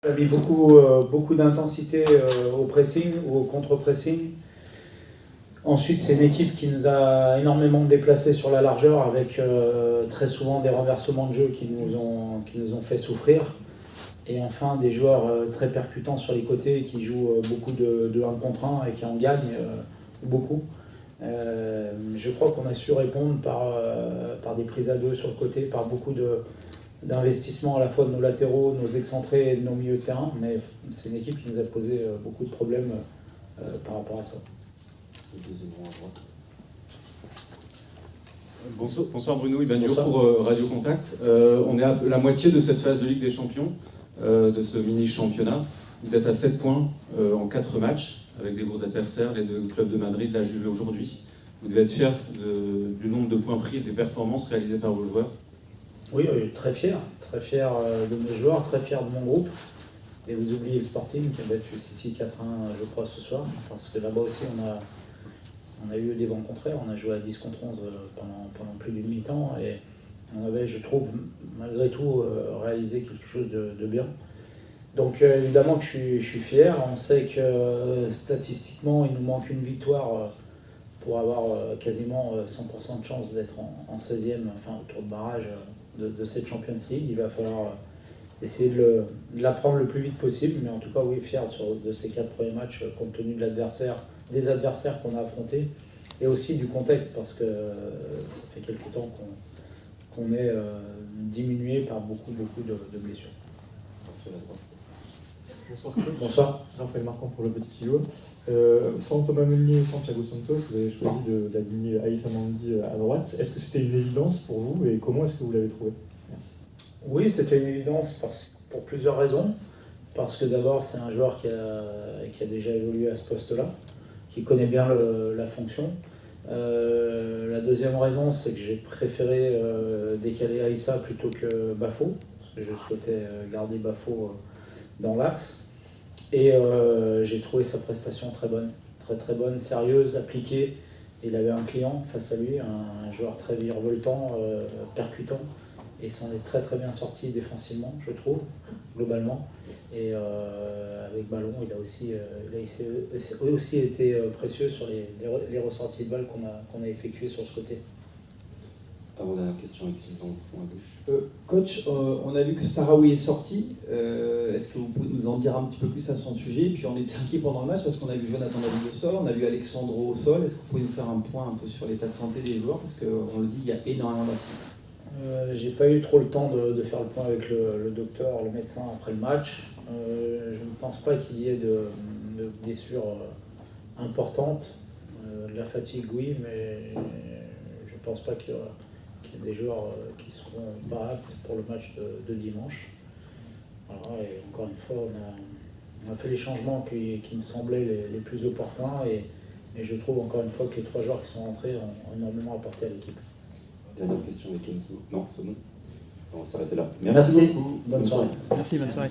On a mis beaucoup d'intensité au pressing ou au contre-pressing. Ensuite, c'est une équipe qui nous a énormément déplacés sur la largeur avec très souvent des renversements de jeu qui nous ont fait souffrir. Et enfin, des joueurs très percutants sur les côtés qui jouent beaucoup de 1 contre 1 et qui en gagnent beaucoup. Je crois qu'on a su répondre par des prises à 2 sur le côté, par beaucoup d'investissement à la fois de nos latéraux, de nos excentrés et de nos milieux de terrain. Mais c'est une équipe qui nous a posé beaucoup de problèmes par rapport à ça. Le deuxième rang à droite. Bonsoir Bruno Ibanio pour Radio Contact. On est à la moitié de cette phase de Ligue des Champions, de ce mini-championnat. Vous êtes à 7 points en 4 matchs, avec des gros adversaires, les 2 clubs de Madrid, la Juve aujourd'hui. Vous devez être fier du nombre de points pris et des performances réalisées par vos joueurs. Oui, très fier de mes joueurs, très fier de mon groupe. Et vous oubliez le Sporting qui a battu City 4-1, je crois, ce soir, parce que là-bas aussi on a eu des vents contraires, on a joué à 10 contre 11 pendant plus d'une mi-temps et on avait, je trouve, malgré tout, réalisé quelque chose de bien. Donc évidemment que je suis fier, on sait que statistiquement il nous manque une victoire pour avoir quasiment 100% de chance d'être en 16e, enfin au tour de barrage de cette Champions League. Il va falloir essayer de la prendre le plus vite possible, mais en tout cas oui, fier de ces 4 premiers matchs compte tenu de des adversaires qu'on a affrontés et aussi du contexte parce que ça fait quelques temps qu'on est diminué par beaucoup de blessures. Bonsoir coach. Bonsoir. Raphaël Marquand pour le Petit Kilo. Sans Thomas Meunier et sans Thiago Santos, vous avez choisi d'aligner Aïssa Mandi à droite. Est-ce que c'était une évidence pour vous et comment est-ce que vous l'avez trouvé? Merci. Oui, c'était une évidence pour plusieurs raisons. Parce que d'abord, c'est un joueur qui a déjà évolué à ce poste-là, qui connaît bien la fonction. La deuxième raison, c'est que j'ai préféré décaler Aïssa plutôt que Bafo, parce que je souhaitais garder Bafo dans l'axe. Et j'ai trouvé sa prestation très bonne, très bonne, sérieuse, appliquée. Il avait un client face à lui, un joueur très virevoltant, percutant. Et s'en est très bien sorti défensivement, je trouve, globalement. Et avec ballon, il a aussi été précieux sur les ressorties de balles qu'on a effectuées sur ce côté. Avant-dernière question avec Sylvain au fond à gauche. Coach, on a vu que Sahraoui est sorti. Est-ce que vous pouvez nous en dire un petit peu plus à son sujet? Et puis on était inquiet pendant le match parce qu'on a vu Jonathan David au sol, on a vu Alexandro au sol. Est-ce que vous pouvez nous faire un point un peu sur l'état de santé des joueurs? Parce qu'on le dit, il y a énormément d'absents. J'ai pas eu trop le temps de faire le point avec le docteur, le médecin après le match. Je ne pense pas qu'il y ait de blessures importantes. De la fatigue, oui, mais je ne pense pas qu'il y ait des joueurs qui seront pas aptes pour le match de dimanche. Voilà, et encore une fois, on a fait les changements qui me semblaient les plus opportuns et je trouve encore une fois que les 3 joueurs qui sont rentrés ont énormément apporté à l'équipe. Dernière question avec Enzo. Non, c'est bon. On va s'arrêter là. Merci. Beaucoup. Bonne soirée. Merci, bonne soirée.